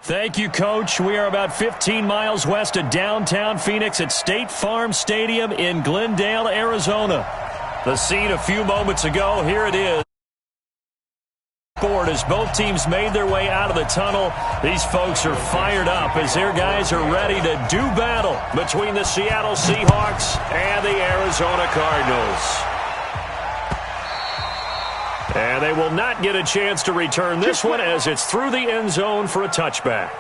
Thank you, Coach. We are about 15 miles west of downtown Phoenix at State Farm Stadium in Glendale, Arizona. The scene a few moments ago, here it is. As both teams made their way out of the tunnel, these folks are fired up as their guys are ready to do battle between the Seattle Seahawks and the Arizona Cardinals. And they will not get a chance to return this one as it's through the end zone for a touchback.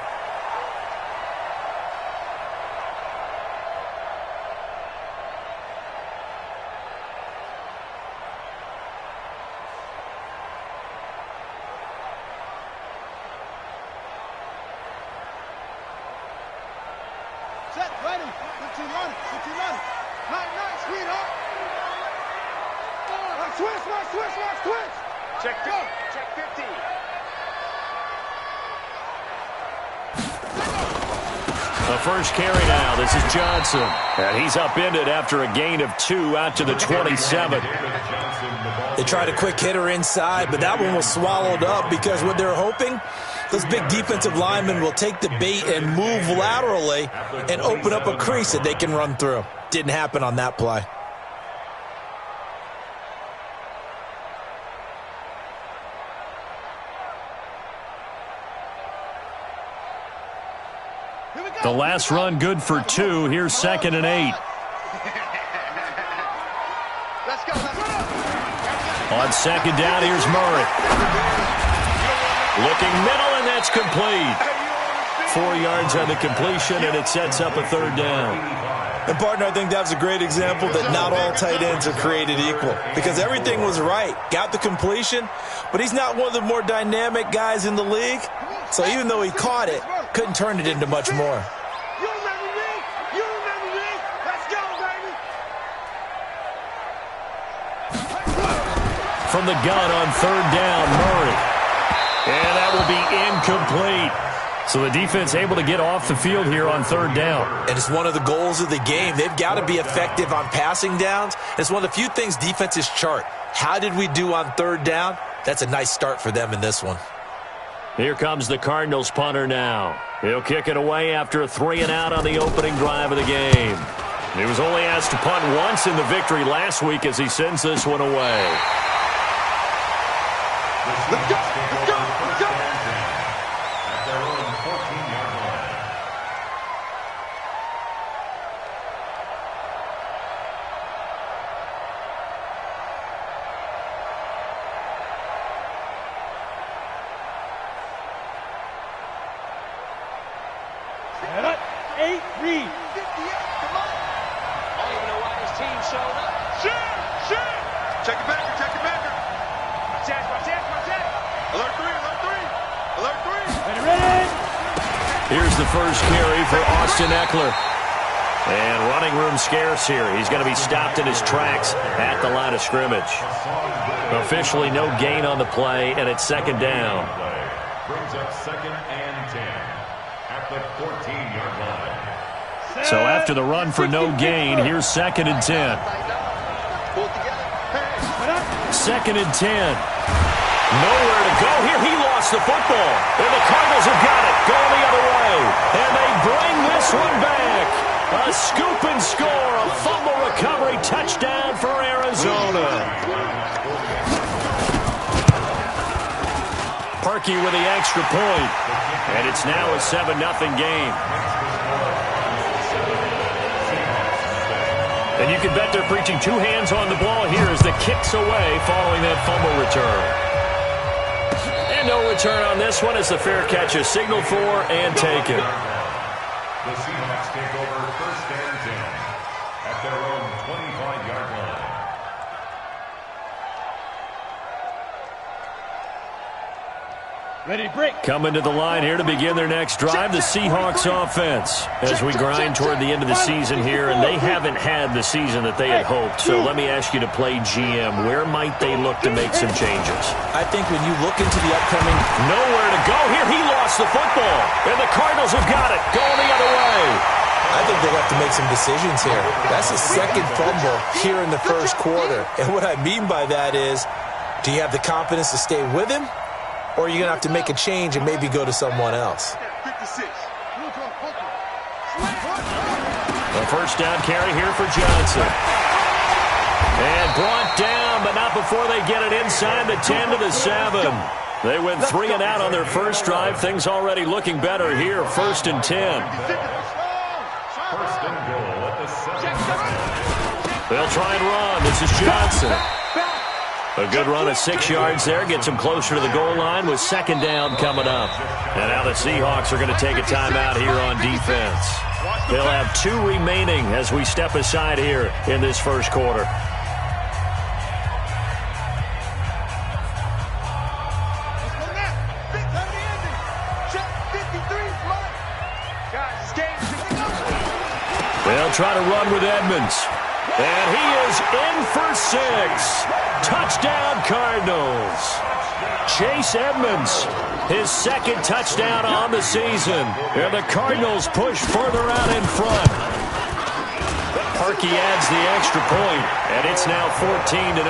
Set, ready. Put you on it. Nice, sweetheart. Switch. Check 50. The first carry now. This is Johnson. And he's upended after a gain of 2 out to the 27. They tried a quick hitter inside, but that one was swallowed up because what they're hoping, those big defensive linemen will take the bait and move laterally and open up a crease that they can run through. Didn't happen on that play. The last run good for 2. Here's 2nd and 8. Let's go. On 2nd down, here's Murray. Looking middle, and that's complete. 4 yards on the completion, and it sets up a 3rd down. And, partner, I think that's a great example that not all tight ends are created equal because everything was right. Got the completion, but he's not one of the more dynamic guys in the league. So even though he caught it, couldn't turn it into much more. You remember me? Let's go, baby. From the gun on 3rd down, Murray. And that will be incomplete. So the defense able to get off the field here on 3rd down. And it's one of the goals of the game. They've got to be effective on passing downs. It's one of the few things defenses chart. How did we do on 3rd down? That's a nice start for them in this one. Here comes the Cardinals punter now. He'll kick it away after a 3-and-out on the opening drive of the game. He was only asked to punt once in the victory last week as he sends this one away. Let's go. At their own 14-yard line. Set up. 8, read. 58, come on. I don't even know why this team showed up. Shoot. Check it back. Alert 3. Ready. Here's the first carry for Austin Eckler. And running room scarce here. He's going to be stopped in his tracks at the line of scrimmage. Officially no gain on the play, and it's 2nd down. Brings up 2nd and 10 at the 14-yard line. So after the run for no gain, here's 2nd and 10. 2nd and 10. Nowhere to go here. He lost the football. And the Cardinals have got it. Going the other way. And they bring this one back. A scoop and score. A fumble recovery touchdown for Arizona. Parkey with the extra point. And it's now a 7-0 game. And you can bet they're preaching 2 hands on the ball here as the kick's away following that fumble return. And no return on this one as the fair catch is signaled for and taken. The Seahawks take over 1st and 10 at their own 25-yard line. Ready, break. Coming to the line here to begin their next drive, the Seahawks offense. As we grind toward the end of the season here, and they haven't had the season that they had hoped. So let me ask you to play GM. Where might they look to make some changes? I think when you look into the upcoming... Nowhere to go here. He lost the football. And the Cardinals have got it. Going the other way. I think they have to make some decisions here. That's a 2nd fumble here in the 1st quarter. And what I mean by that is, do you have the confidence to stay with him? Or are you going to have to make a change and maybe go to someone else? The first down carry here for Johnson. And brought down, but not before they get it inside the 10 to the 7. They went 3 and out on their first drive. Things already looking better here. 1st and 10. First and goal at the 7. They'll try and run. This is Johnson. A good run of 6 yards there. Gets him closer to the goal line with 2nd down coming up. And now the Seahawks are going to take a timeout here on defense. They'll have 2 remaining as we step aside here in this first quarter. They'll try to run with Edmonds. And he is in for 6. Touchdown, Cardinals. Chase Edmonds, his 2nd touchdown on the season. And the Cardinals push further out in front. Parkey adds the extra point, and it's now 14-0.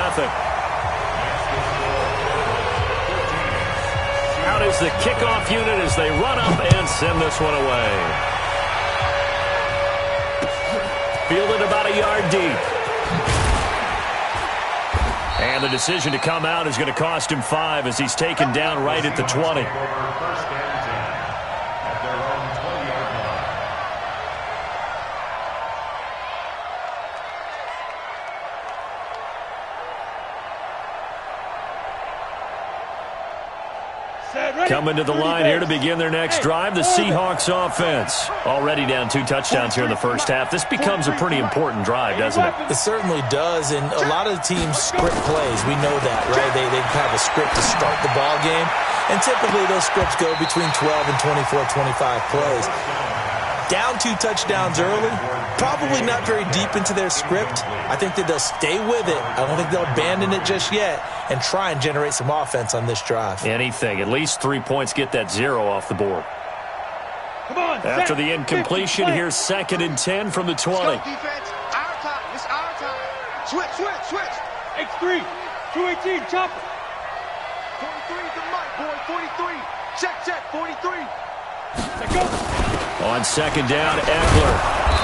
Out is the kickoff unit as they run up and send this one away. Fielded about a yard deep. And the decision to come out is going to cost him 5 as he's taken down right at the 20. First and 10 at their own 20-yard line. Coming to the line here to begin their next drive, the Seahawks offense. Already down 2 touchdowns here in the first half. This becomes a pretty important drive, doesn't it? It certainly does, and a lot of the teams script plays. We know that, right? They have a script to start the ball game, and typically those scripts go between 12 and 24, 25 plays. Down 2 touchdowns early, probably not very deep into their script. I think that they'll stay with it. I don't think they'll abandon it just yet and try and generate some offense on this drive. Anything. At least 3 points, get that 0 off the board. Come on, After the incompletion, here's 2nd and 10 from the 20. Let's go, defense. Our time. It's our time. Switch. X3, 218, chopper. 43 is the mic, boy. 43. Check, 43. Let's go. On 2nd down, Eckler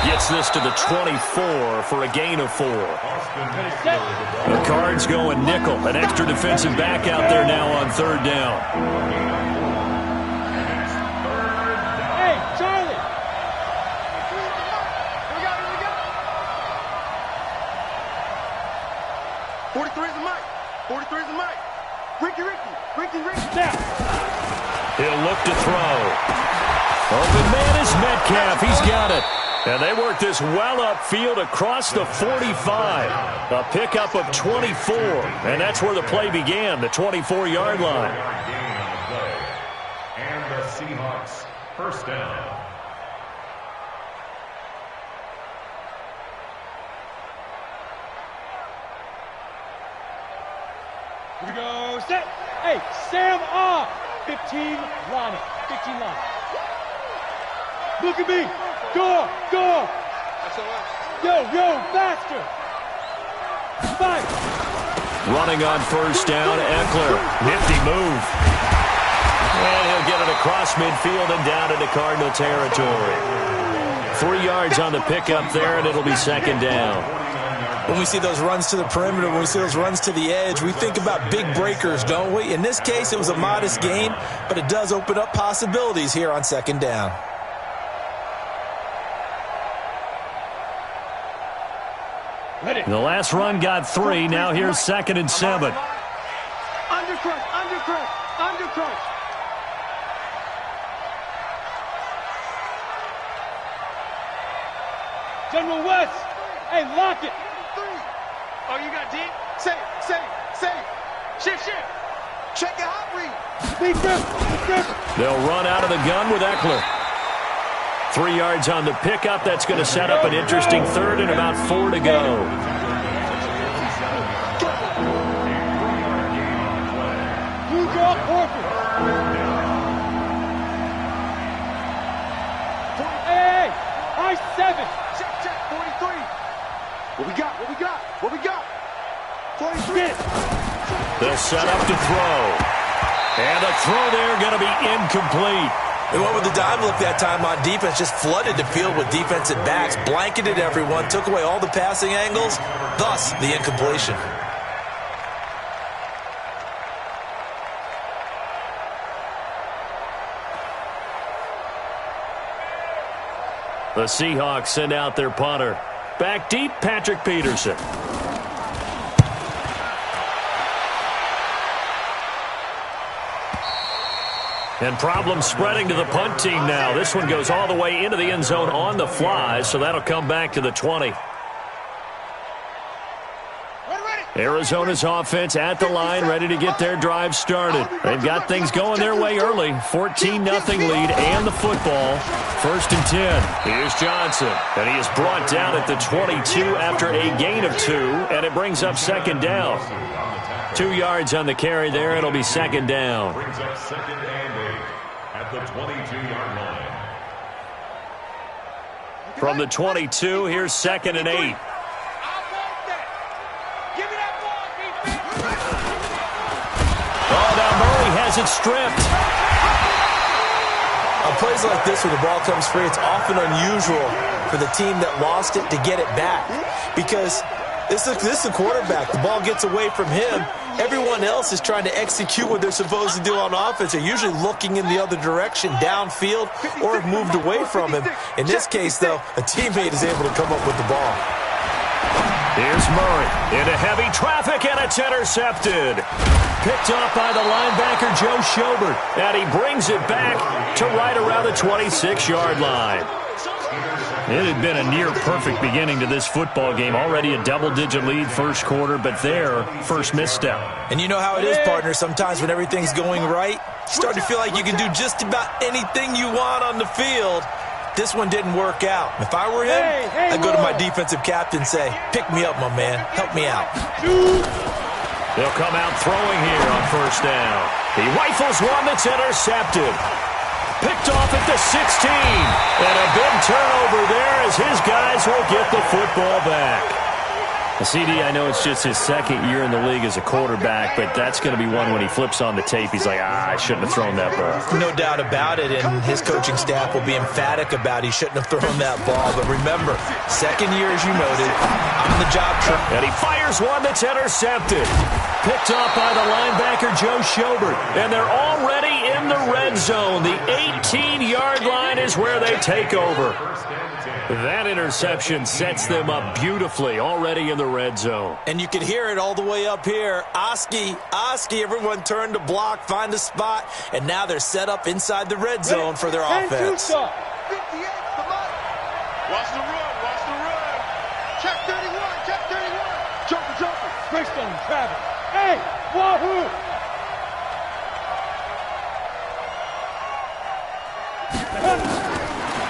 gets this to the 24 for a gain of 4. The Cards going nickel. An extra defensive back out there now on 3rd down. Hey, Charlie. We got it. 43 is the mic. 43 is the mic. Ricky. Now. He'll look to throw. Open man is Metcalf. He's got it. And they work this well upfield across the 45. A pickup of 24. And that's where the play began, the 24-yard line. Gain on the play. And the Seahawks first down. Here we go. Set. Hey, Sam off. 15 line. 15 line. Look at me. Go. Yo, faster. 5. Running on 1st down, Eckler. Nifty move. And he'll get it across midfield and down into Cardinal territory. 3 yards on the pickup there, and it'll be 2nd down. When we see those runs to the perimeter, when we see those runs to the edge, we think about big breakers, don't we? In this case, it was a modest gain, but it does open up possibilities here on 2nd down. The last run got 3. Now here's 2nd and 7. Undercrush. General West. Hey, lock it. 3. Oh, you got deep? Safe. Shift. Check your hot read. Big grip. They'll run out of the gun with Eckler. 3 yards on the pickup. That's going to set up an interesting 3rd and about 4 to go. Blue draw, Porter. Hey, high 7. Check, 43. What we got? 43. They'll set up to throw. And a throw there going to be incomplete. They went with the dime look that time on defense, just flooded the field with defensive backs, blanketed everyone, took away all the passing angles, thus the incompletion. The Seahawks send out their punter. Back deep, Patrick Peterson. And problems spreading to the punt team now. This one goes all the way into the end zone on the fly, so that'll come back to the 20. Arizona's offense at the line, ready to get their drive started. They've got things going their way early. 14-0 lead and the football. 1st and 10. Here's Johnson, and he is brought down at the 22 after a gain of 2, and it brings up 2nd down. 2 yards on the carry there. It'll be 2nd down. Brings up 2nd and 8 at the 22-yard line. From the 22, here's 2nd and 8. Oh, now Murray has it stripped. On plays like this where the ball comes free, it's often unusual for the team that lost it to get it back. Because this is the quarterback. The ball gets away from him. Everyone else is trying to execute what they're supposed to do on offense. They're usually looking in the other direction, downfield, or have moved away from him. In this case, though, a teammate is able to come up with the ball. Here's Murray into heavy traffic, and it's intercepted. Picked off by the linebacker, Joe Schobert. And he brings it back to right around the 26-yard line. It had been a near-perfect beginning to this football game. Already a double-digit lead first quarter, but their first misstep. And you know how it is, partner. Sometimes when everything's going right, you start to feel like you can do just about anything you want on the field. This one didn't work out. If I were him, I'd go to my defensive captain and say, pick me up, my man. Help me out. They'll come out throwing here on 1st down. He rifles one that's intercepted. Picked off at the 16. And a big turnover there as his guys will get the football back. CD, I know it's just his 2nd year in the league as a quarterback, but that's going to be one when he flips on the tape. He's like, I shouldn't have thrown that ball. No doubt about it, and his coaching staff will be emphatic about he shouldn't have thrown that ball. But remember, 2nd year, as you noted, on the job. And he fires one that's intercepted. Picked off by the linebacker, Joe Schobert. And they're already in the red zone. The 18-yard line is where they take over. That interception sets them up beautifully already in the red zone. And you can hear it all the way up here. Oski, everyone turned to block, find a spot, and now they're set up inside the red zone for their offense. Watch the run. Check 31, check 31. Jumper. Great stone, Travis. Hey, wahoo!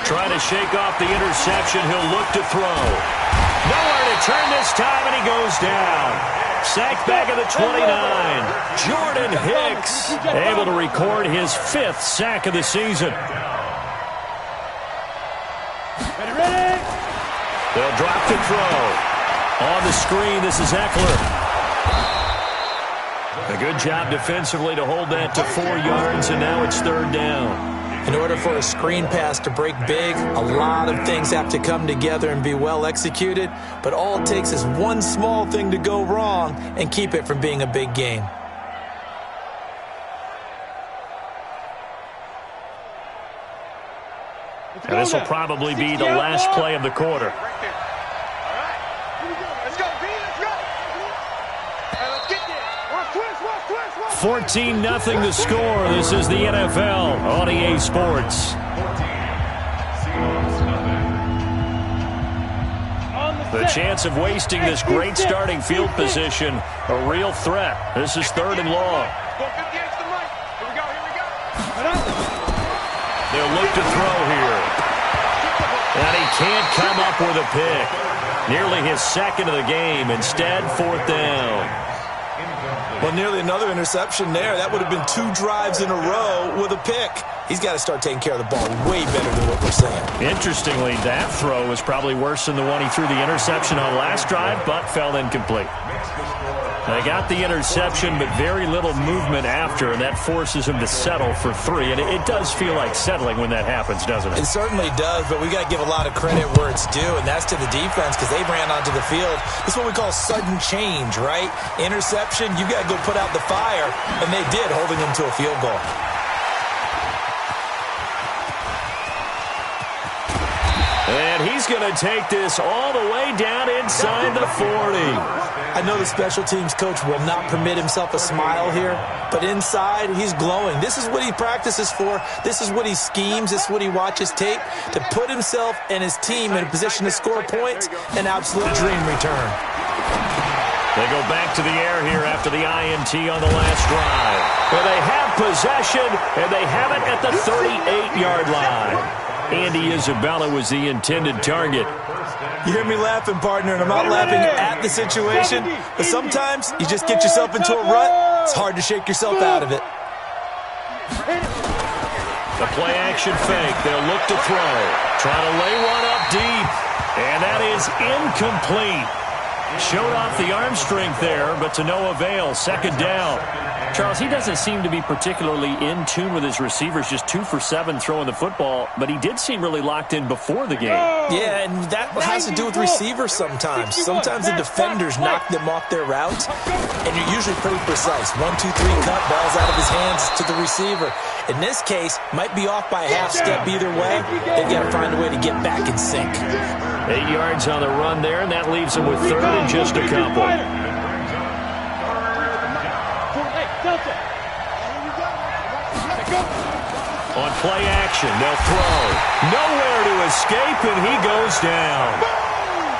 Trying to shake off the interception. He'll look to throw. Nowhere to turn this time, and he goes down. Sacked back at the 29. Jordan Hicks able to record his 5th sack of the season. Ready? They'll drop to throw. On the screen, this is Eckler. A good job defensively to hold that to 4 yards, and now it's 3rd down. In order for a screen pass to break big, a lot of things have to come together and be well executed, but all it takes is one small thing to go wrong and keep it from being a big gain. And this will probably be the last play of the quarter. 14-0 the score. This is the NFL on EA Sports. The chance of wasting this great starting field position, a real threat. This is 3rd and long. They'll look to throw here. And he can't come up with a pick. Nearly his 2nd of the game. Instead, 4th down. Well, nearly another interception there. That would have been 2 drives in a row with a pick. he's got to start taking care of the ball way better than what we're saying. Interestingly, that throw was probably worse than the one he threw the interception on last drive, but fell incomplete. They got the interception, but very little movement after, and that forces him to settle for 3. And it does feel like settling when that happens, doesn't it? It certainly does, but we got to give a lot of credit where it's due, and that's to the defense because they ran onto the field. This is what we call sudden change, right? Interception, you got to go put out the fire, and they did, holding them to a field goal. And he's going to take this all the way down inside the 40. I know the special teams coach will not permit himself a smile here, but inside, he's glowing. This is what he practices for. This is what he schemes. This is what he watches tape to put himself and his team in a position to score points. An absolute dream return. They go back to the air here after the INT on the last drive. Where they have possession, and they have it at the 38-yard line. Andy Isabella was the intended target. You hear me laughing, partner, and I'm not laughing at the situation, but sometimes you just get yourself into a rut. It's hard to shake yourself out of it. The play-action fake. They'll look to throw. Trying to lay one up deep. And that is incomplete. Showed off the arm strength there, but to no avail. Second down. Charles, he doesn't seem to be particularly in tune with his receivers, just 2 for 7 throwing the football, but he did seem really locked in before the game. Yeah, and that has to do with receivers sometimes. Sometimes the defenders knock them off their routes, and you're usually pretty precise. 1, 2, 3 cut, balls out of his hands to the receiver. In this case, might be off by a half step either way. They've got to find a way to get back in sync. 8 yards on the run there, and that leaves them with 3rd and just a couple. On play action, they'll throw. Nowhere to escape, and he goes down.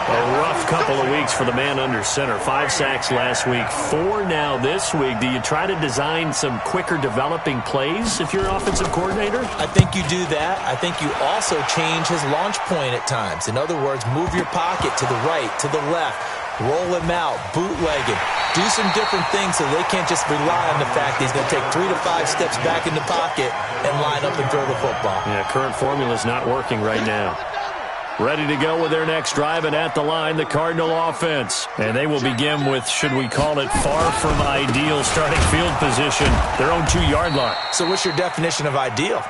A rough couple of weeks for the man under center. 5 sacks last week, 4 now this week. Do you try to design some quicker developing plays if you're an offensive coordinator? I think you do that. I think you also change his launch point at times. In other words, move your pocket to the right, to the left. Roll him out, bootleg him. Do some different things so they can't just rely on the fact that he's going to take 3 to 5 steps back in the pocket and line up and throw the football. Yeah, current formula is not working right now. Ready to go with their next drive, and at the line, the Cardinal offense. And they will begin with, should we call it, far from ideal starting field position, their own 2-yard line. So what's your definition of ideal?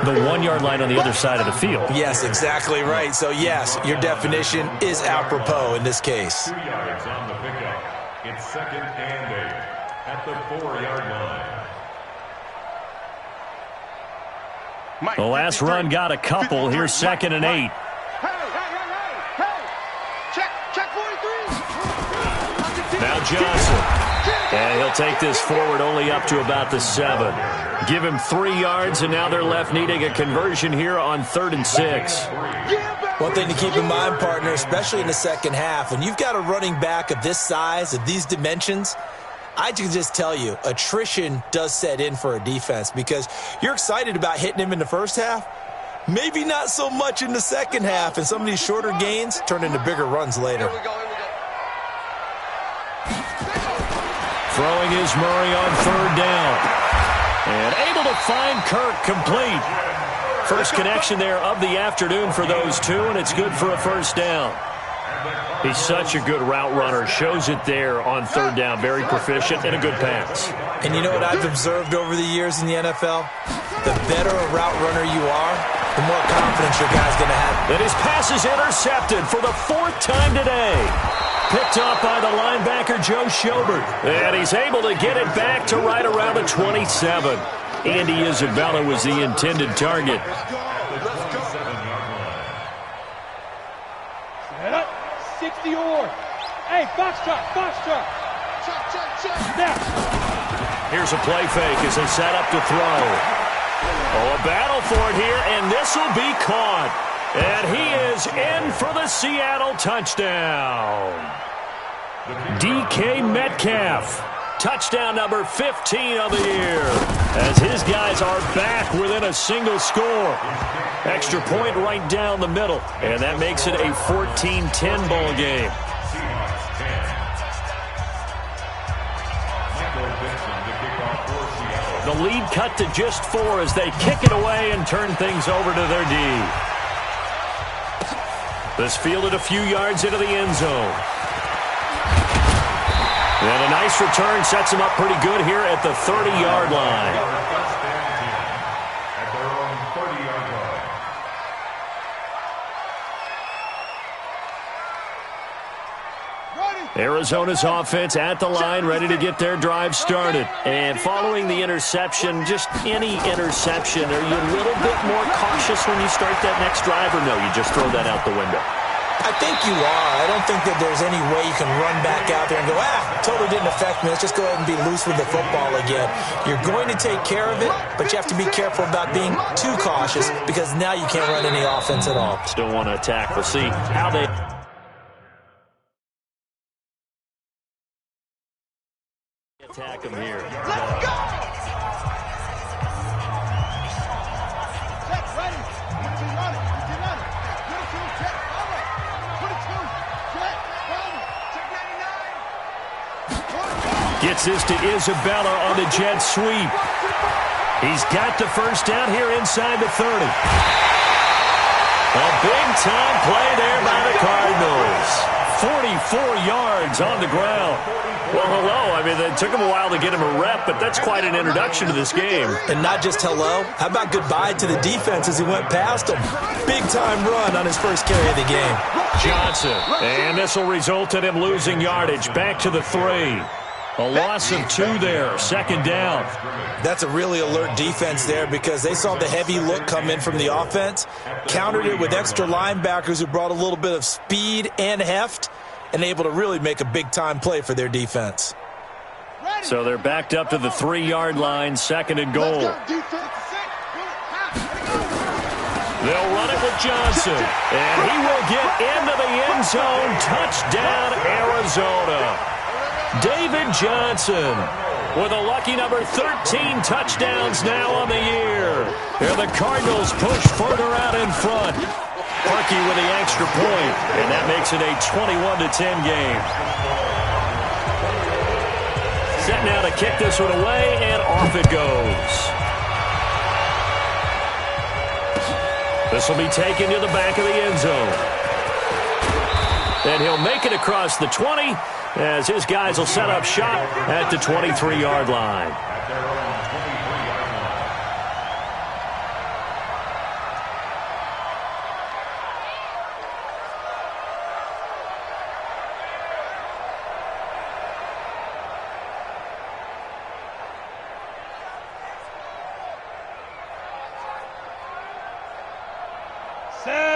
The 1-yard line on the other side of the field. Yes, exactly right. So, yes, your definition is apropos in this case. 2 yards on the pickup. It's 2nd and 8 at the 4-yard line. The last run got a couple. Here's 2nd and 8. Hey! Check 43! Now Johnson. And he'll take this forward only up to about the 7. Give him 3 yards, and now they're left needing a conversion here on 3rd and 6. One thing to keep in mind, partner, especially in the second half, when you've got a running back of this size, of these dimensions, I can just tell you, attrition does set in for a defense because you're excited about hitting him in the first half, maybe not so much in the second half, and some of these shorter gains turn into bigger runs later. Throwing is Murray on 3rd down. And able to find Kirk complete. First connection there of the afternoon for those two, and it's good for a first down. He's such a good route runner. Shows it there on 3rd down. Very proficient and a good pass. And you know what I've observed over the years in the NFL? The better a route runner you are, the more confidence your guy's going to have. And his pass is intercepted for the 4th time today. Picked up by the linebacker, Joe Schobert. And he's able to get it back to right around the 27. Andy Isabella was the intended target. Set up. 60 or. Hey, foxtrot. Now. Here's a play fake as they set up to throw. Oh, a battle for it here, and this will be caught. And he is in for the Seattle touchdown. DK Metcalf. Touchdown number 15 of the year. As his guys are back within a single score. Extra point right down the middle. And that makes it a 14-10 ball game. The lead cut to just 4 as they kick it away and turn things over to their D. This fielded a few yards into the end zone. And a nice return sets them up pretty good here at the 30-yard line. At their own 30-yard line. Arizona's offense at the line, ready to get their drive started. And following the interception, just any interception, are you a little bit more cautious when you start that next drive, or no, you just throw that out the window? I think you are. I don't think that there's any way you can run back out there and go, totally didn't affect me. Let's just go ahead and be loose with the football again. You're going to take care of it, but you have to be careful about being too cautious because now you can't run any offense at all. Still want to attack. We'll see how they attack them here. Let's go! Check, ready. 15 on it. 15 on it. 22, check, follow. 22, check, follow. Check 99. Gets this to Isabella on the jet sweep. He's got the first down here inside the 30. A big-time play there by the Cardinals. 44 yards on the ground. Well, hello. I mean, it took him a while to get him a rep, but that's quite an introduction to this game. And not just hello. How about goodbye to the defense as he went past him? Big-time run on his first carry of the game. Johnson. And this will result in him losing yardage. Back to the 3. A loss of 2 there. Second down. That's a really alert defense there because they saw the heavy look come in from the offense, countered it with extra linebackers who brought a little bit of speed and heft, and able to really make a big-time play for their defense. So they're backed up to the 3-yard line, second and goal. They'll run it with Johnson, and he will get into the end zone. Touchdown, Arizona. David Johnson with a lucky number 13 touchdowns now on the year. And the Cardinals push further out in front. Parkey with the extra point, and that makes it a 21-10 game. Set now to kick this one away, and off it goes. This will be taken to the back of the end zone. And he'll make it across the 20 as his guys will set up shop at the 23-yard line.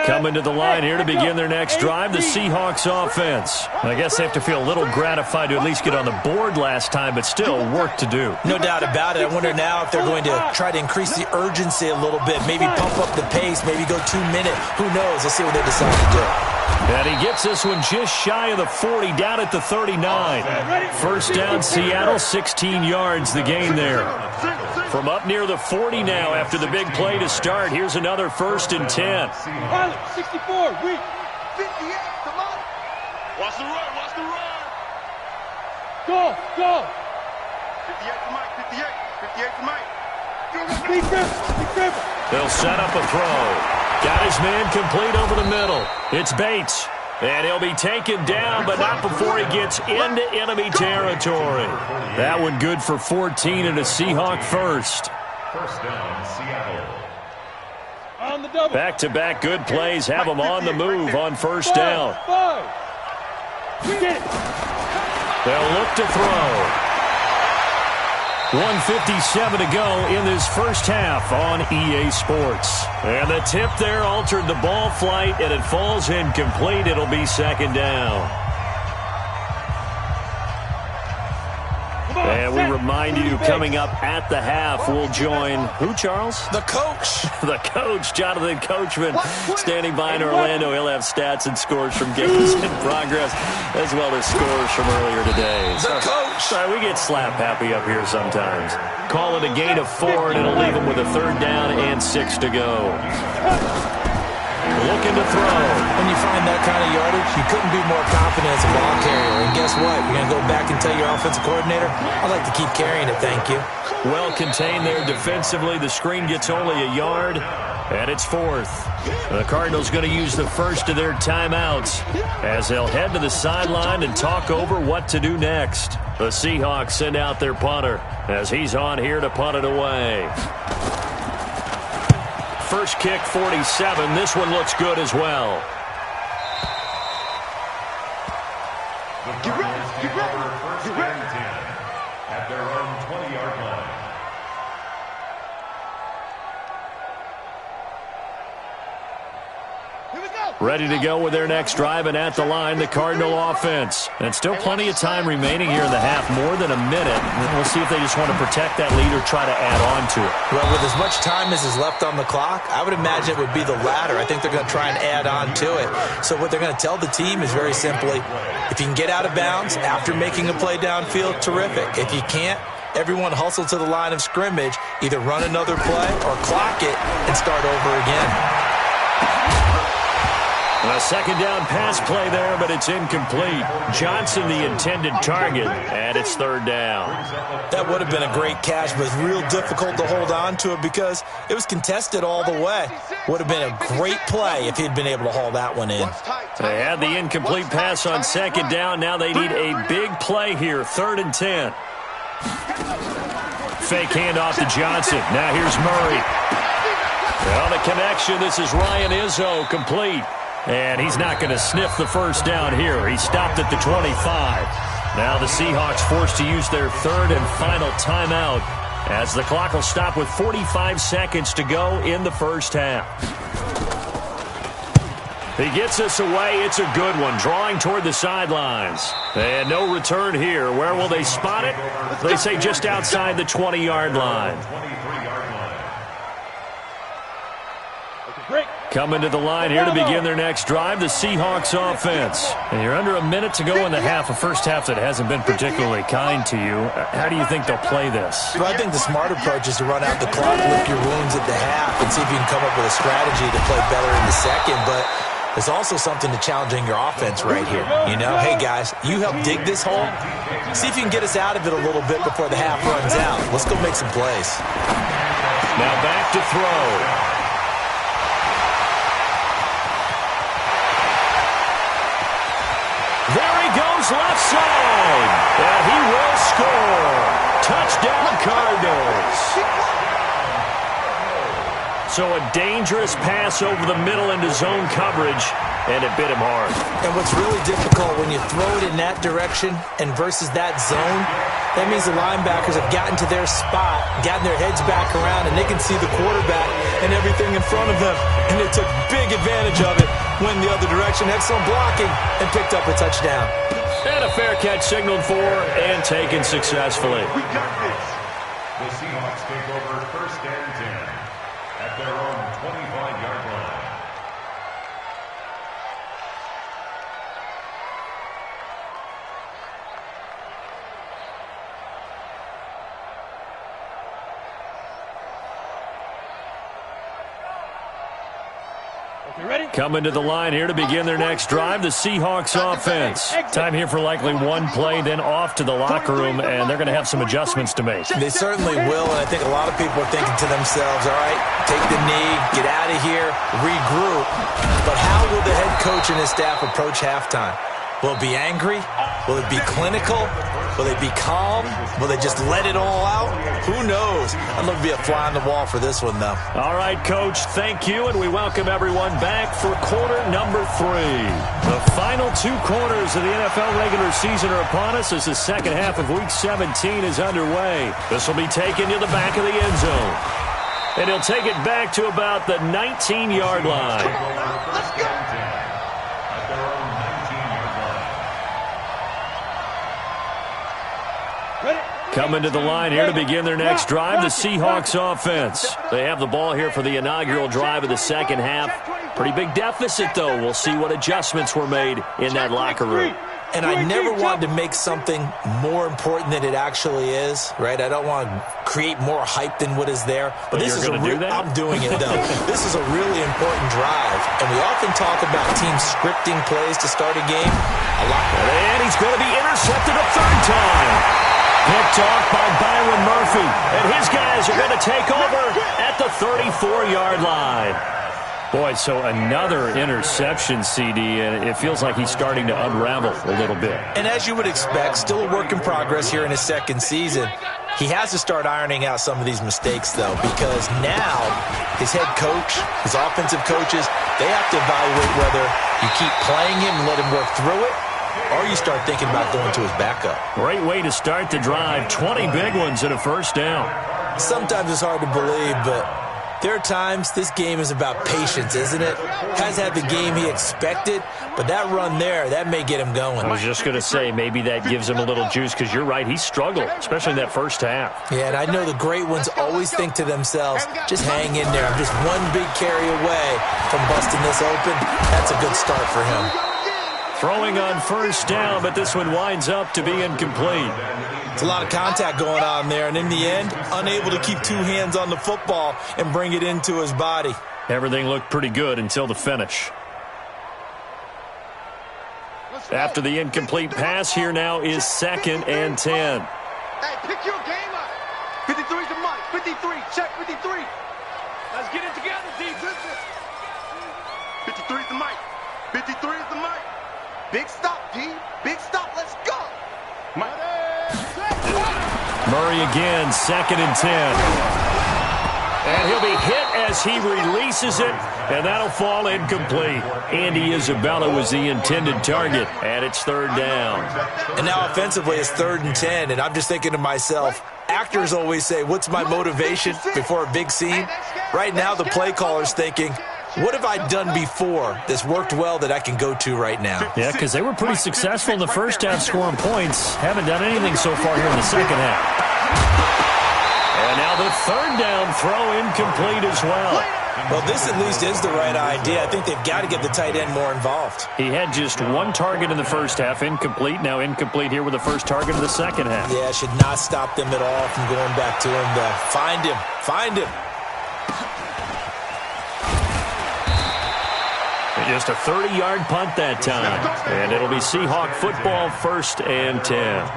Coming to the line here to begin their next drive, the Seahawks offense. I guess they have to feel a little gratified to at least get on the board last time, but still work to do. No doubt about it. I wonder now if they're going to try to increase the urgency a little bit, maybe pump up the pace, maybe go 2-minute. Who knows? Let's see what they decide to do. And he gets this one just shy of the 40, down at the 39. First down, Seattle, 16 yards the gain there. From up near the 40 now after the big play to start. Here's another 1st and 10. 64, weak. 58, come on. Watch the run, watch the run. Go, go. 58 to Mike, 58 to Mike. Big grip. They'll set up a throw. Got his man complete over the middle. It's Bates. And he'll be taken down, but not before he gets into enemy territory. That one good for 14 and a Seahawk first. First down, Seattle. On the double. Back-to-back good plays have them on the move on first down. Get it. They'll look to throw. 1:57 to go in this first half on EA Sports. And the tip there altered the ball flight, and it falls incomplete. It'll be second down. And we remind you, coming up at the half, we'll join who, Charles? The coach. The coach, Jonathan Coachman, standing by in Orlando. He'll have stats and scores from games in progress, as well as scores from earlier today. The coach. Sorry, we get slap happy up here sometimes. Call it a gain of 4, and it'll leave him with a 3rd down and 6 to go. Looking to throw. When you find that kind of yardage, You couldn't be more confident as a ball carrier. And guess what? You're going to go back and tell your offensive coordinator, I'd like to keep carrying it, thank you. Well contained there defensively. The screen gets only a yard, and it's fourth. The Cardinals going to use the first of their timeouts as they'll head to the sideline and talk over what to do next. The Seahawks send out their punter as he's on here to punt it away. First kick, 47. This one looks good as well. The Cardinals take over first and 10 at their own 20-yard line. Ready to go with their next drive, and at the line, the Cardinal offense. And still plenty of time remaining here in the half, more than a minute. We'll see if they just want to protect that lead or try to add on to it. Well, with as much time as is left on the clock, I would imagine it would be the latter. I think they're going to try and add on to it. So what they're going to tell the team is very simply, if you can get out of bounds after making a play downfield, terrific. If you can't, everyone hustle to the line of scrimmage, either run another play or clock it and start over again. A second down pass play there, but it's incomplete. Johnson the intended target, and it's third down. That would have been a great catch, but real difficult to hold on to it because it was contested all the way. Would have been a great play if he'd been able to haul that one in. They had the incomplete pass on second down. Now they need a big play here, 3rd and 10. Fake handoff to Johnson. Now here's Murray. Well, the connection, this is Ryan Izzo, complete. And he's not going to sniff the first down here. He stopped at the 25. Now the Seahawks forced to use their third and final timeout as the clock will stop with 45 seconds to go in the first half. He gets us away. It's a good one, drawing toward the sidelines. And no return here. Where will they spot it? They say just outside the 20-yard line. Coming to the line here to begin their next drive, the Seahawks offense. And you're under a minute to go in the half, a first half that hasn't been particularly kind to you. How do you think they'll play this? Well, I think the smart approach is to run out the clock, lick your wounds at the half, and see if you can come up with a strategy to play better in the second. But there's also something to challenging your offense right here. You know, hey, guys, you help dig this hole. See if you can get us out of it a little bit before the half runs out. Let's go make some plays. Now back to throw. There he goes, left side. And he will score. Touchdown, Cardinals. So a dangerous pass over the middle into zone coverage, and it bit him hard. And what's really difficult when you throw it in that direction and versus that zone, that means the linebackers have gotten to their spot, gotten their heads back around, and they can see the quarterback and everything in front of them. And they took big advantage of it, went the other direction, had some blocking, and picked up a touchdown. And a fair catch signaled for and taken successfully. We got this. The Seahawks take over first and 10 at their own 25-yard line. Coming to the line here to begin their next drive, the Seahawks offense. Time here for likely one play, then off to the locker room, and they're going to have some adjustments to make. They certainly will, and I think a lot of people are thinking to themselves, all right, take the knee, get out of here, regroup. But how will the head coach and his staff approach halftime? Will it be angry? Will it be clinical? Will they be calm? Will they just let it all out? Who knows? I'd love to be a fly on the wall for this one, though. All right, Coach, thank you, and we welcome everyone back for quarter number 3. The final 2 quarters of the NFL regular season are upon us as the second half of Week 17 is underway. This will be taken to the back of the end zone. And he'll take it back to about the 19-yard line. Let's go. At their own 19-yard line. Coming to the line here to begin their next drive, the Seahawks offense. They have the ball here for the inaugural drive of the second half. Pretty big deficit, though. We'll see what adjustments were made in that locker room. And I never wanted to make something more important than it actually is, right? I don't want to create more hype than what is there. But this is I'm doing it, though. This is a really important drive. And we often talk about teams scripting plays to start a game. A lot. And he's going to be intercepted a third time. Picked off by Byron Murphy. And his guys are going to take over at the 34-yard line. Boy, so another interception, CD, and it feels like he's starting to unravel a little bit. And as you would expect, still a work in progress here in his second season. He has to start ironing out some of these mistakes, though, because now his head coach, his offensive coaches, they have to evaluate whether you keep playing him and let him work through it, or you start thinking about going to his backup. Great way to start the drive. 20 big ones and a first down. Sometimes it's hard to believe, but there are times this game is about patience, isn't it? Has had the game he expected, but that run there, that may get him going. I was just going to say, maybe that gives him a little juice, because you're right, he struggled, especially in that first half. Yeah, and I know the great ones always think to themselves, just hang in there. I'm just one big carry away from busting this open. That's a good start for him. Throwing on first down, but this one winds up to be incomplete. It's a lot of contact going on there, and in the end, unable to keep two hands on the football and bring it into his body. Everything looked pretty good until the finish. After the incomplete pass, here now is 2nd and 10. Hey, pick your game up. 53 is the mic. 53. Check 53. Let's get it together, defense. 53 is the mic. 53 is the mic. Big stop, P. Big stop. Let's go. Murray again, 2nd and 10. And he'll be hit as he releases it, and that'll fall incomplete. Andy Isabella was the intended target, and it's 3rd down. And now offensively it's 3rd and 10, and I'm just thinking to myself, actors always say, what's my motivation before a big scene? Right now the play caller's thinking, what have I done before that's worked well that I can go to right now? Yeah, because they were pretty successful in the first half scoring points. Haven't done anything so far here in the second half. And now the 3rd down throw incomplete as well. Well, this at least is the right idea. I think they've got to get the tight end more involved. He had just one target in the first half, incomplete. Now incomplete here with the first target in the second half. Yeah, should not stop them at all from going back to him, though. Find him. Find him. Just a 30-yard punt that time. And it'll be Seahawk football, 1st and 10.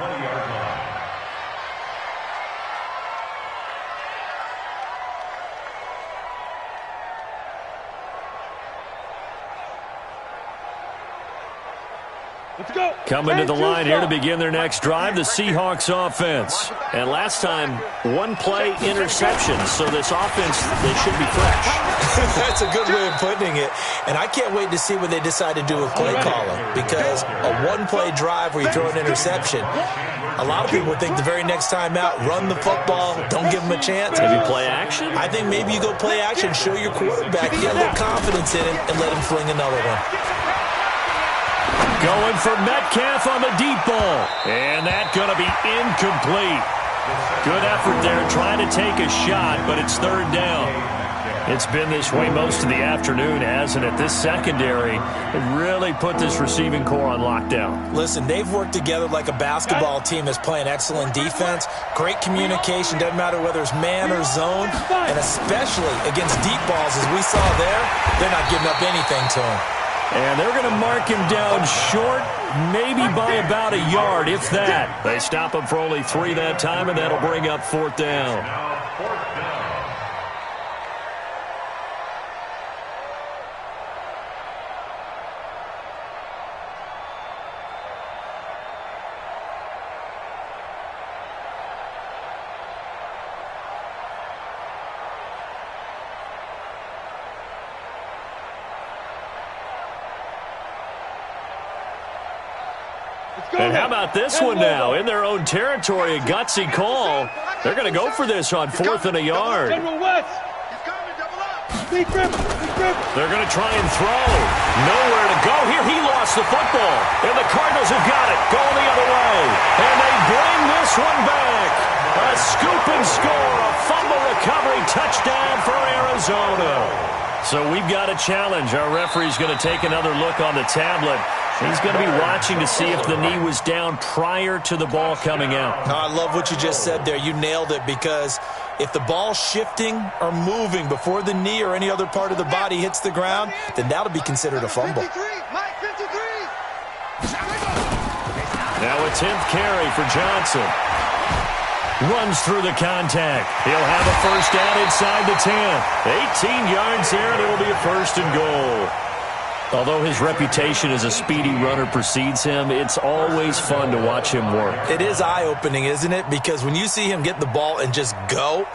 Coming to the line here to begin their next drive, the Seahawks offense. And last time, one-play interception, so this offense, they should be fresh. That's a good way of putting it. And I can't wait to see what they decide to do with play calling, because a one-play drive where you throw an interception, a lot of people think the very next time out, run the football, don't give them a chance. Maybe play action? I think maybe you go play action, show your quarterback, get a little confidence in him, and let him fling another one. Going for Metcalf on the deep ball. And that's going to be incomplete. Good effort there trying to take a shot, but it's 3rd down. It's been this way most of the afternoon, hasn't it? This secondary really put this receiving core on lockdown. Listen, they've worked together like a basketball team that's playing excellent defense. Great communication, doesn't matter whether it's man or zone. And especially against deep balls, as we saw there, they're not giving up anything to him. And they're going to mark him down short, maybe by about a yard, if that. They stop him for only 3 that time, and that'll bring up 4th down. And how about this one now? In their own territory, a gutsy call. They're going to go for this on 4th and a yard. They're going to try and throw. Nowhere to go here. He lost the football. And the Cardinals have got it. Going the other way. And they bring this one back. A scoop and score. A fumble recovery. Touchdown for Arizona. So we've got a challenge. Our referee's going to take another look on the tablet. He's going to be watching to see if the knee was down prior to the ball coming out. No, I love what you just said there. You nailed it, because if the ball's shifting or moving before the knee or any other part of the body hits the ground, then that'll be considered a fumble. 53, Mike, 53. Now a 10th carry for Johnson. Runs through the contact. He'll have a first down inside the 10. 18 yards there, and it'll be a first and goal. Although his reputation as a speedy runner precedes him, it's always fun to watch him work. It is eye-opening, isn't it? Because when you see him get the ball and just go,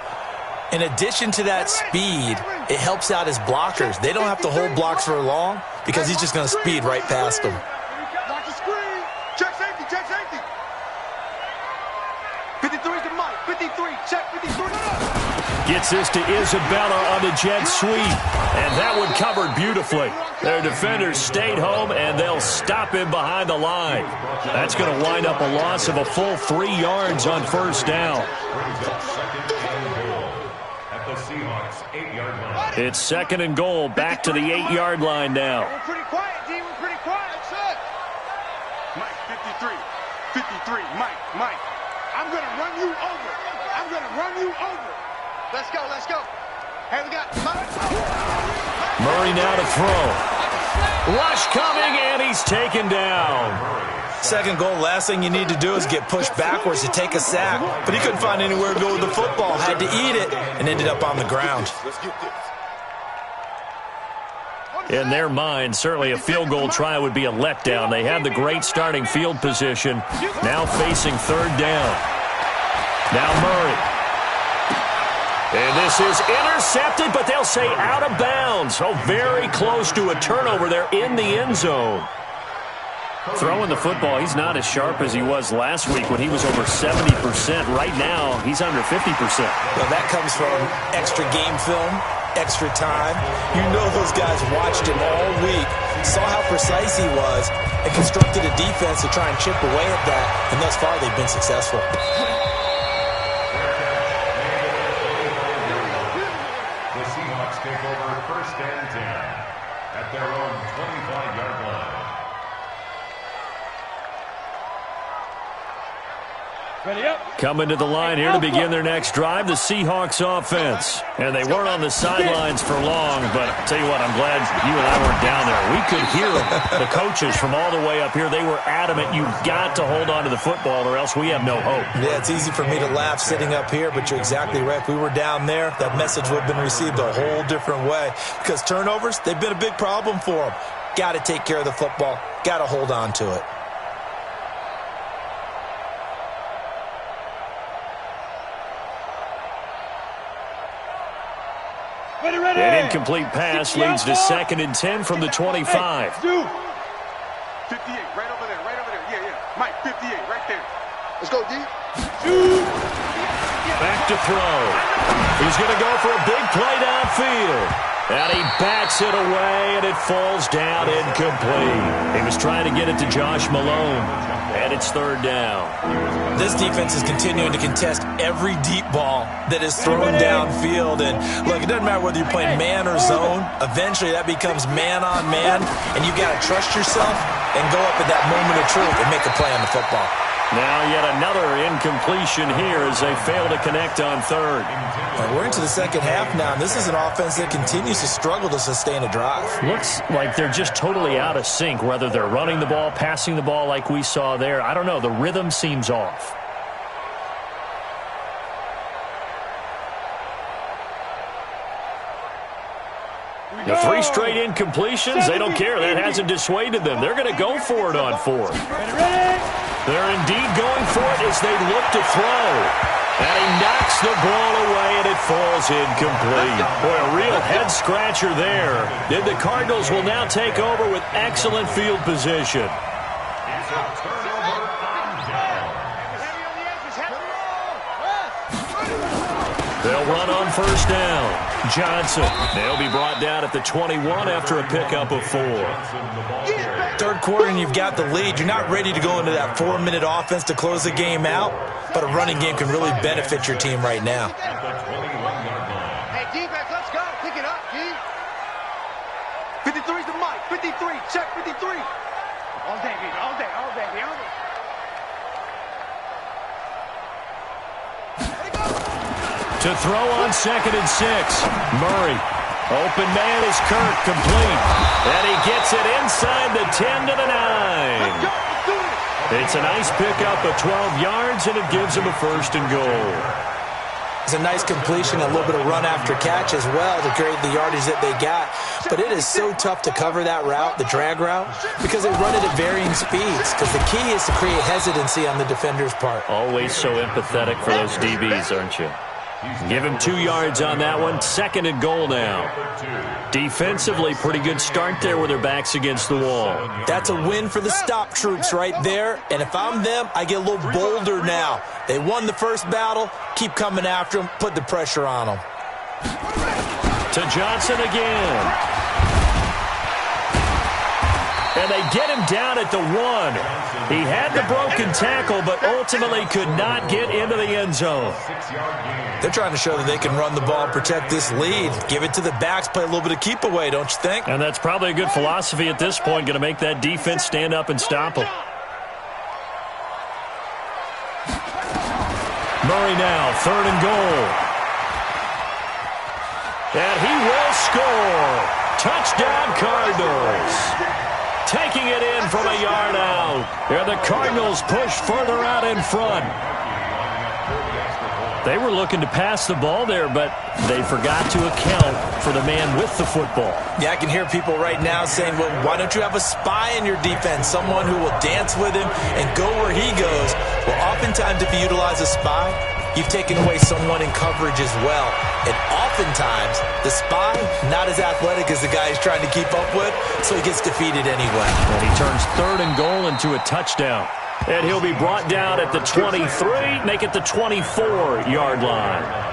in addition to that speed, it helps out his blockers. They don't have to hold blocks for long because he's just going to speed right past them. Block the screen. Check safety, check safety. 53 is the Mike. 53, check 53. Gets this to Isabella on the jet sweep. And that one covered beautifully. Their defenders stayed home, and they'll stop him behind the line. That's going to wind up a loss of a full 3 yards on first down. At the Seahawks 8-yard line. It's second and goal, back to the 8-yard line now. We're pretty quiet, D. We're pretty quiet. That's it. Mike, 53. 53. Mike. I'm going to run you over. I'm going to run you over. Let's go, let's go. Hey, we got Murray now to throw. Rush coming, and he's taken down. Second goal, last thing you need to do is get pushed backwards to take a sack. But he couldn't find anywhere to go with the football. Had to eat it and ended up on the ground. In their mind, certainly a field goal try would be a letdown. They had the great starting field position. Now facing third down. Now Murray. And this is intercepted, but they'll say out of bounds. Oh, very close to a turnover there in the end zone. Throwing the football, he's not as sharp as he was last week when he was over 70%. Right now, he's under 50%. Well, that comes from extra game film, extra time. You know those guys watched him all week, saw how precise he was, and constructed a defense to try and chip away at that. And thus far, they've been successful. The Seahawks take over first and 10 at their own 25-yard line. Ready up. Coming to the line here to begin their next drive, the Seahawks offense. And they weren't on the sidelines for long, but I'll tell you what, I'm glad you and I weren't down there. We could hear them. The coaches from all the way up here, they were adamant, you've got to hold on to the football or else we have no hope. Yeah, it's easy for me to laugh sitting up here, but you're exactly right. If we were down there, that message would have been received a whole different way. Because turnovers, they've been a big problem for them. Got to take care of the football. Got to hold on to it. An incomplete pass leads to second and 10 from the 25. 58, right over there, Yeah. Mike, 58, right there. Let's go, D. Back to throw. He's going to go for a big play downfield. And he backs it away, and it falls down incomplete. He was trying to get it to Josh Malone, and it's third down. This defense is continuing to contest every deep ball that is thrown downfield. And, look, it doesn't matter whether you're playing man or zone. Eventually, that becomes man-on-man, and you've got to trust yourself and go up at that moment of truth and make a play on the football. Now yet another incompletion here as they fail to connect on third. And we're into the second half now, and this is an offense that continues to struggle to sustain a drive. Looks like they're just totally out of sync, whether they're running the ball, passing the ball like we saw there. I don't know. The rhythm seems off. The 3 straight incompletions, they don't care. That hasn't dissuaded them. They're going to go for it on fourth. They're indeed going for it as they look to throw. And he knocks the ball away, and it falls incomplete. Boy, a real head-scratcher there. And the Cardinals will now take over with excellent field position. It's a turnover on down. They'll run on first down. Johnson, they'll be brought down at the 21 after a pickup of 4. Third quarter and you've got the lead. You're not ready to go into that 4-minute offense to close the game out, but a running game can really benefit your team right now. Hey, defense, let's go. Pick it up, D. 53's the Mike. 53, check 53. To throw on 2nd and 6. Murray. Open man is Kirk, complete. And he gets it inside the 10 to the 9. It's a nice pickup of 12 yards, and it gives him a 1st and goal. It's a nice completion, a little bit of run after catch as well to create the yardage that they got. But it is so tough to cover that route, the drag route, because they run it at varying speeds. Because the key is to create hesitancy on the defender's part. Always so empathetic for those DBs, aren't you? Give him 2 yards on that one. 2nd and goal now. Defensively, pretty good start there with their backs against the wall. That's a win for the stop troops right there. And if I'm them, I get a little bolder now. They won the first battle. Keep coming after them. Put the pressure on them. To Johnson again. And they get him down at the 1. He had the broken tackle, but ultimately could not get into the end zone. They're trying to show that they can run the ball and protect this lead. Give it to the backs, play a little bit of keep away, don't you think? And that's probably a good philosophy at this point, going to make that defense stand up and stop them. Murray now, 3rd and goal. And he will score. Touchdown, Cardinals. Taking it in from a yard out. And the Cardinals push further out in front. They were looking to pass the ball there, but they forgot to account for the man with the football. Yeah, I can hear people right now saying, well, why don't you have a spy in your defense, someone who will dance with him and go where he goes? Well, oftentimes if you utilize a spy, you've taken away someone in coverage as well. And oftentimes, the spy, not as athletic as the guy he's trying to keep up with, so he gets defeated anyway. And he turns 3rd and goal into a touchdown. And he'll be brought down at the 23, make it the 24-yard line.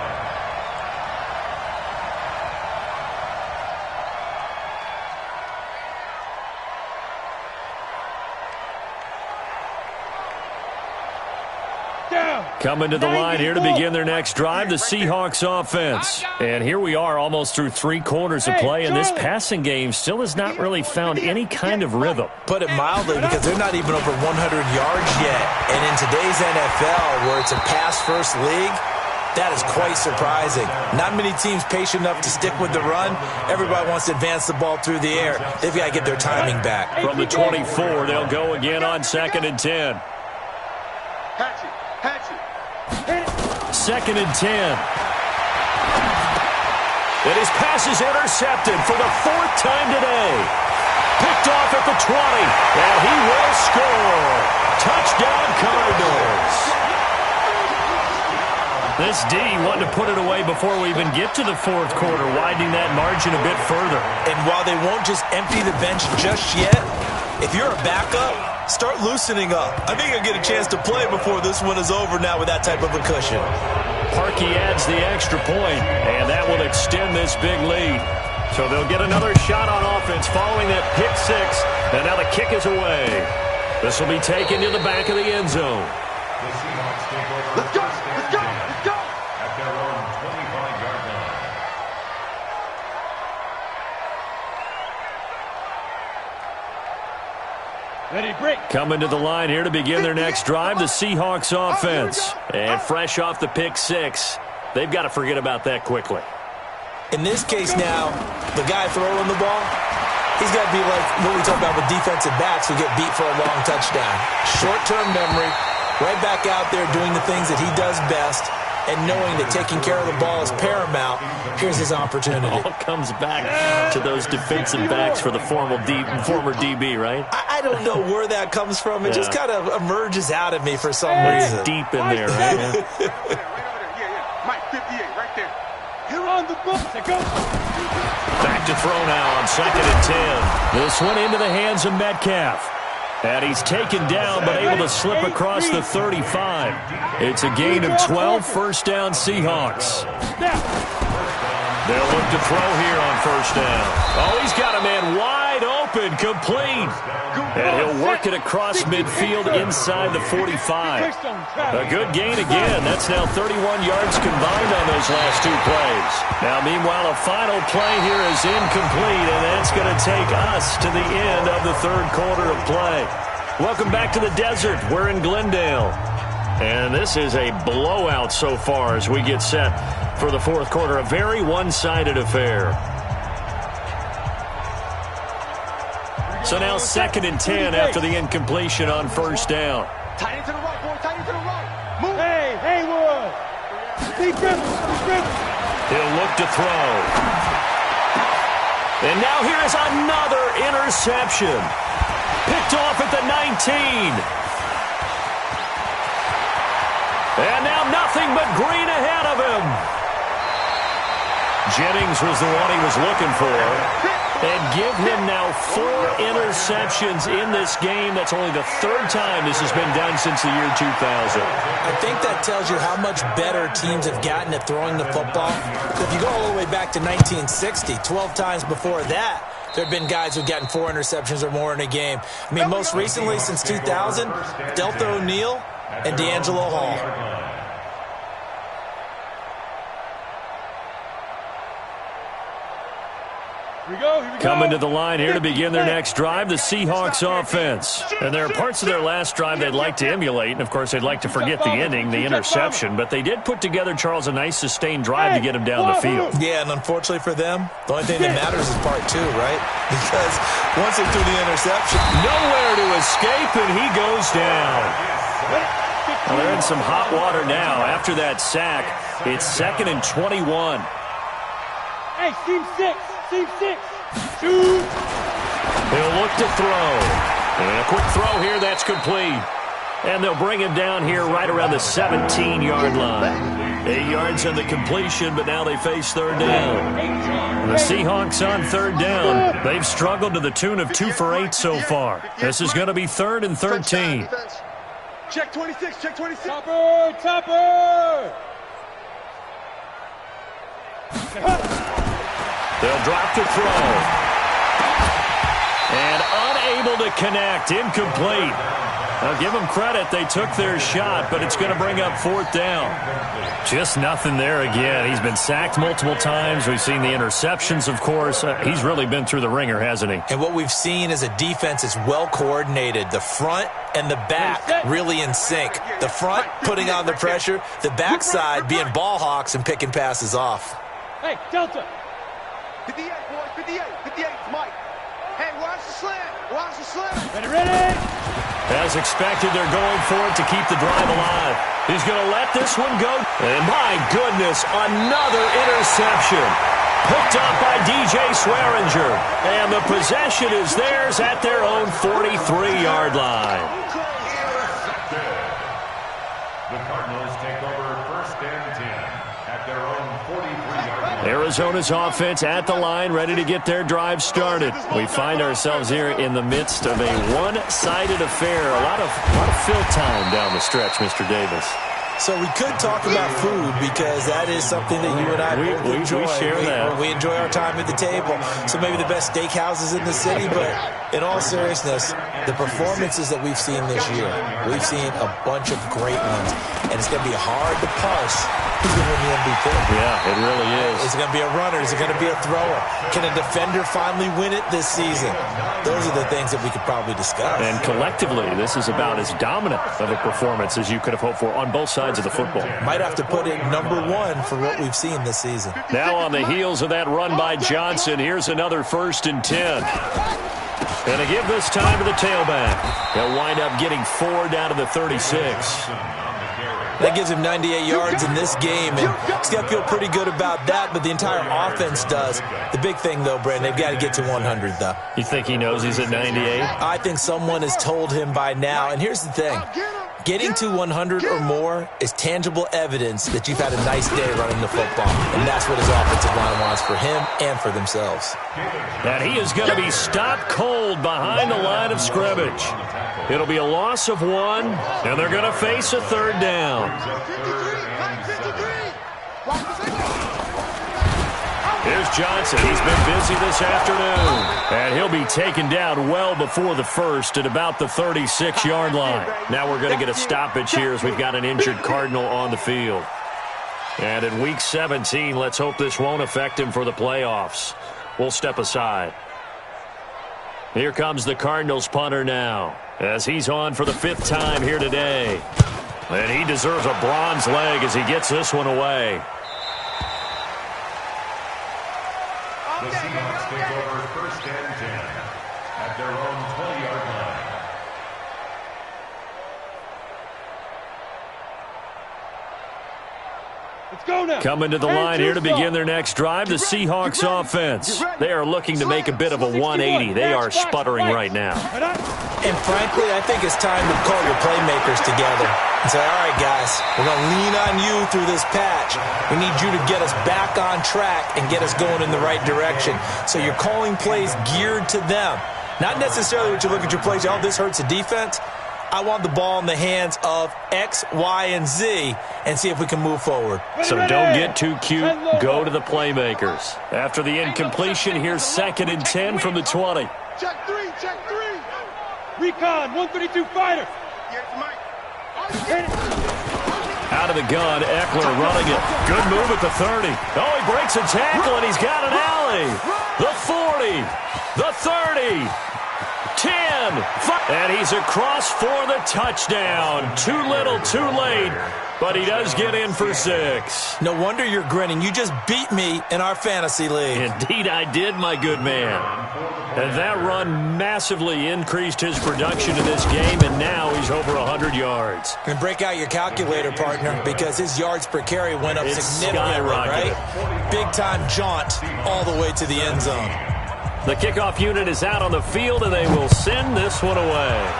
Coming to the line here to begin their next drive, the Seahawks offense. And here we are almost through 3 quarters of play, and this passing game still has not really found any kind of rhythm. Put it mildly, because they're not even over 100 yards yet. And in today's NFL, where it's a pass-first league, that is quite surprising. Not many teams patient enough to stick with the run. Everybody wants to advance the ball through the air. They've got to get their timing back. From the 24, they'll go again on 2nd and 10. Hatch it. 2nd and 10. And his pass is intercepted for the 4th time today. Picked off at the 20. And he will score. Touchdown, Cardinals. This D wanted to put it away before we even get to the 4th quarter, widening that margin a bit further. And while they won't just empty the bench just yet, if you're a backup, start loosening up. I think you'll get a chance to play before this one is over now with that type of a cushion. Parkey adds the extra point, and that will extend this big lead. So they'll get another shot on offense following that pick 6, and now the kick is away. This will be taken to the back of the end zone. The Seahawks take over. Let's go! Let's go! Let's go! At their own 25-yard line. Ready, break. Coming to the line here to begin their next drive, the Seahawks offense. And fresh off the pick 6, they've got to forget about that quickly. In this case now, the guy throwing the ball, he's got to be like what we talk about with defensive backs who get beat for a long touchdown. Short-term memory, right back out there doing the things that he does best, and knowing that taking care of the ball is paramount. Here's his opportunity. It all comes back to those defensive backs for the former DB, right? I don't know where that comes from. It just kind of emerges out of me for some It's reason. deep in there, right? Right over there. Yeah. Mike, 58, right there. Here on the books. Go. Back to throw now on 2nd and 10. This one into the hands of Metcalf. And he's taken down, but able to slip across the 35. It's a gain of 12, 1st down Seahawks. They'll look to throw here on 1st down. Oh, he's got a man wide open, complete. And he'll work it across midfield inside the 45. A good gain again. That's now 31 yards combined on those last 2 plays. Now, meanwhile, a final play here is incomplete, and that's going to take us to the end of the 3rd quarter of play. Welcome back to the desert. We're in Glendale. And this is a blowout so far as we get set for the fourth quarter. A very one-sided affair. So now 2nd and 10 after the incompletion on first down. Tight into the right, boy. Tight into the right. Move. Hey, Haywood. Deep dribble. He'll look to throw. And now here is another interception. Picked off at the 19. And now nothing but green ahead of him. Jennings was the one he was looking for. And give him now 4 interceptions in this game. That's only the 3rd time this has been done since the year 2000. I think that tells you how much better teams have gotten at throwing the football. If you go all the way back to 1960, 12 times before that, there have been guys who've gotten 4 interceptions or more in a game. I mean, most recently since 2000, Delta O'Neal and D'Angelo Hall. Here we go. Coming to the line here to begin their next drive, the Seahawks offense. And there are parts of their last drive they'd like to emulate. And, of course, they'd like to forget the ending, the interception. But they did put together, Charles, a nice sustained drive to get him down the field. Yeah, and unfortunately for them, the only thing that matters is part 2, right? Because once they threw the interception, nowhere to escape, and he goes down. Well, they're in some hot water now. After that sack, it's 2nd and 21. Hey, team 6. Team 6. Shoot. He'll look to throw. And a quick throw here, that's complete. And they'll bring him down here right around the 17-yard line. 8 yards on the completion, but now they face 3rd down. The Seahawks on 3rd down. They've struggled to the tune of 2 for 8 so far. This is going to be 3rd and 13. Check 26. Check 26. Topper. They'll drop to throw. And unable to connect. Incomplete. I'll give them credit. They took their shot, but it's going to bring up 4th down. Just nothing there again. He's been sacked multiple times. We've seen the interceptions, of course. He's really been through the ringer, hasn't he? and what we've seen is a defense that's well coordinated. The front and the back really in sync. The front putting on the pressure. The backside being ball hawks and picking passes off. Hey, Delta. 58, boys. 58. 58, Mike. Hey, watch the slant. Watch the slant. Ready. As expected, they're going for it to keep the drive alive. He's going to let this one go. And my goodness, another interception. Picked up by DJ Swearinger. And the possession is theirs at their own 43-yard line. The Cardinals take over 1st and 10 at their own 43-yard line. Arizona's offense at the line, ready to get their drive started. We find ourselves here in the midst of a one-sided affair. A lot of fill time down the stretch, Mr. Davis. So we could talk about food because that is something that you and I we enjoy. We share that. We enjoy our time at the table. So maybe the best steakhouses in the city, but in all seriousness, the performances that we've seen this year, we've seen a bunch of great ones, and it's going to be hard to parse who's going to win the MVP. Yeah, it really is. Is it going to be a runner? Is it going to be a thrower? Can a defender finally win it this season? Those are the things that we could probably discuss. And collectively, this is about as dominant of a performance as you could have hoped for on both sides of the football. Might have to put it #1 for what we've seen this season. Now on the heels of that run by Johnson, here's another 1st and 10. And to give this time to the tailback. He'll wind up getting 4 down to the 36. That gives him 98 yards in this game, and he's got to feel pretty good about that, but the entire offense does. The big thing, though, Brandon, they've got to get to 100, though. You think he knows he's at 98? I think someone has told him by now, and here's the thing. Getting to 100 or more is tangible evidence that you've had a nice day running the football, and that's what his offensive line wants for him and for themselves. And he is going to be stopped cold behind the line of scrimmage. It'll be a loss of 1, and they're going to face a 3rd down. Here's Johnson. He's been busy this afternoon. And he'll be taken down well before the 1st at about the 36-yard line. Now we're going to get a stoppage here as we've got an injured Cardinal on the field. And in Week 17, let's hope this won't affect him for the playoffs. We'll step aside. Here comes the Cardinals punter now as he's on for the 5th time here today. And he deserves a bronze leg as he gets this one away. Coming to the line here to begin their next drive, the Seahawks offense. They are looking to make a bit of a 180. They are sputtering right now. And frankly, I think it's time to call your playmakers together and say, all right, guys, we're going to lean on you through this patch. We need you to get us back on track and get us going in the right direction. So you're calling plays geared to them. Not necessarily what you look at your plays, oh, this hurts the defense. I want the ball in the hands of X, Y, and Z and see if we can move forward. So don't get too cute. Go to the playmakers. After the incompletion, here's 2nd and 10 from the 20. Check three, check three. Recon, 132 fighter. Out of the gun, Eckler running it. Good move at the 30. Oh, he breaks a tackle, and he's got an alley. The 40, the 30, 10, 5, and he's across for the touchdown. Too little, too late, but he does get in for 6. No wonder you're grinning. You just beat me in our fantasy league. Indeed, I did, my good man. And that run massively increased his production in this game, and now he's over 100 yards. And break out your calculator, partner, because his yards per carry went up significantly, right? Big-time jaunt all the way to the end zone. The kickoff unit is out on the field, and they will send this one away.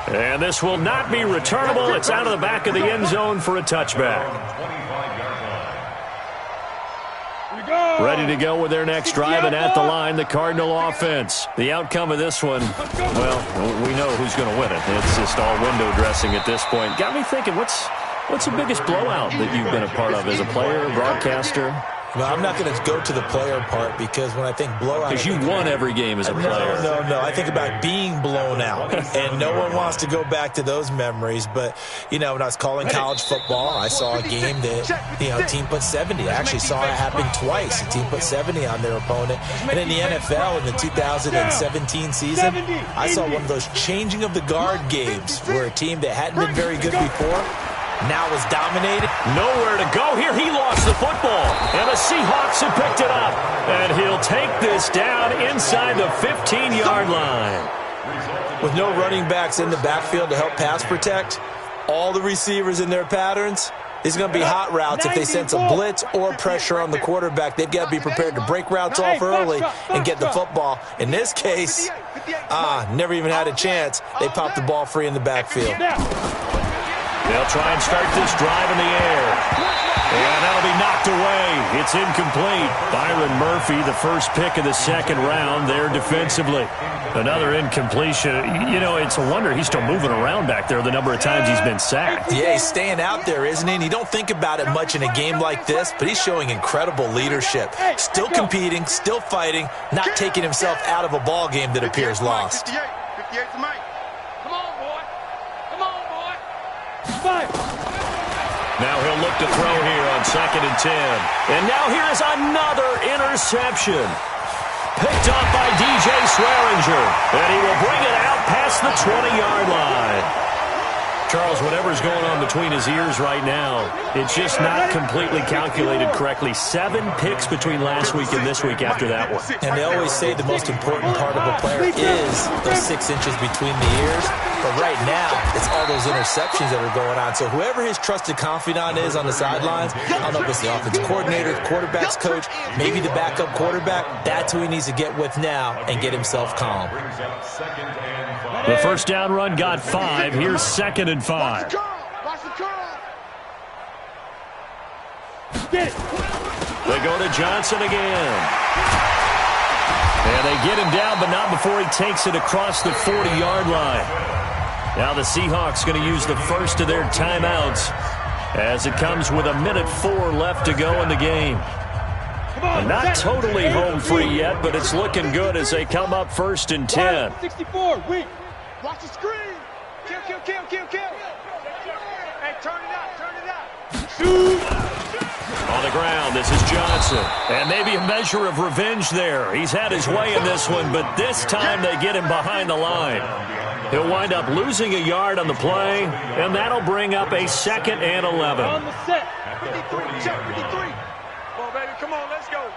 And this will not be returnable. It's out of the back of the end zone for a touchback. Ready to go with their next drive, and at the line, the Cardinal offense. The outcome of this one, well, we know who's going to win it. It's just all window dressing at this point. Got me thinking, what's the biggest blowout that you've been a part of as a player, broadcaster? Well, I'm not going to go to the player part because when I think blowout... Because you won every game as a player. No. I think about being blown out, and no one wants to go back to those memories. But, you know, when I was calling college football, I saw a game that, you know, a team put 70. I actually saw it happen twice. A team put 70 on their opponent. And in the NFL, in the 2017 season, I saw one of those changing of the guard games where a team that hadn't been very good before now is dominated. Nowhere to go here. He lost the football, and the Seahawks have picked it up. And he'll take this down inside the 15-yard line. With no running backs in the backfield to help pass protect, all the receivers in their patterns, these are going to be hot routes if they sense a blitz or pressure on the quarterback. They've got to be prepared to break routes off early and get the football. In this case, never even had a chance. They popped the ball free in the backfield. They'll try and start this drive in the air. And that'll be knocked away. It's incomplete. Byron Murphy, the first pick of the second round there defensively. Another incompletion. You know, it's a wonder he's still moving around back there the number of times he's been sacked. Yeah, he's staying out there, isn't he? And you don't think about it much in a game like this, but he's showing incredible leadership. Still competing, still fighting, not taking himself out of a ball game that appears lost. 58 to Mike. Come on, boy. Come on, boy. Now he'll look to throw here on 2nd and 10. And now here is another interception. Picked up by DJ Swearinger. And he will bring it out past the 20-yard line. Charles, whatever's going on between his ears right now, it's just not completely calculated correctly. 7 picks between last week and this week after that one. And they always say the most important part of a player is those 6 inches between the ears. But right now, it's all those interceptions that are going on. So whoever his trusted confidant is on the sidelines, I don't know if it's the offensive coordinator, the quarterback's coach, maybe the backup quarterback, that's who he needs to get with now and get himself calm. The first down run got 5. Here's 2nd and 5. Watch the curl. They go to Johnson again. And they get him down, but not before he takes it across the 40-yard line. Now the Seahawks going to use the first of their timeouts as it comes with 1:04 left to go in the game. Not totally home free yet, but it's looking good as they come up 1st and 10. 64, weak. Watch the screen. Kill. Hey, turn it out. Shoot. On the ground, this is Johnson. And maybe a measure of revenge there. He's had his way in this one, but this time they get him behind the line. He'll wind up losing a yard on the play, and that'll bring up a 2nd and 11. On the set. 53, check 53. Come on, baby, come on, let's go.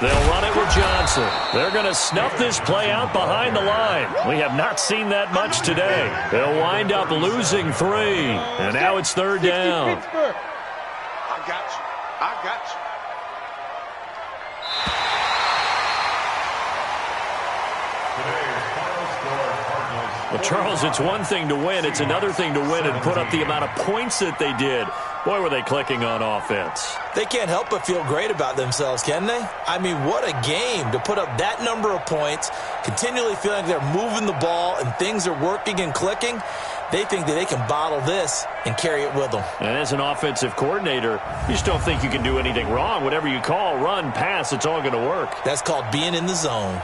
They'll run it with Johnson. They're going to snuff this play out behind the line. We have not seen that much today. They'll wind up losing 3. And now it's 3rd down. I got you. I got you. Well, Charles, it's one thing to win. It's another thing to win and put up the amount of points that they did. Boy, were they clicking on offense. They can't help but feel great about themselves, can they? I mean, what a game to put up that number of points, continually feeling like they're moving the ball and things are working and clicking. They think that they can bottle this and carry it with them. And as an offensive coordinator, you just don't think you can do anything wrong. Whatever you call, run, pass, it's all going to work. That's called being in the zone.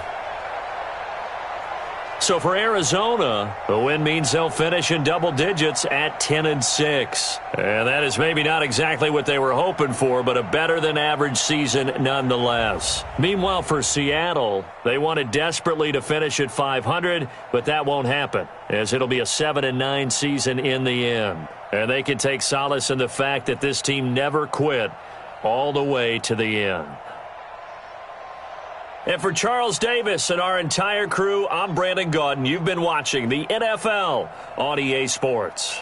So for Arizona, the win means they'll finish in double digits at 10-6. And that is maybe not exactly what they were hoping for, but a better than average season nonetheless. Meanwhile, for Seattle, they wanted desperately to finish at 500, but that won't happen, as it'll be a 7-9 season in the end. And they can take solace in the fact that this team never quit all the way to the end. And for Charles Davis and our entire crew, I'm Brandon Gaudin. You've been watching the NFL on EA Sports.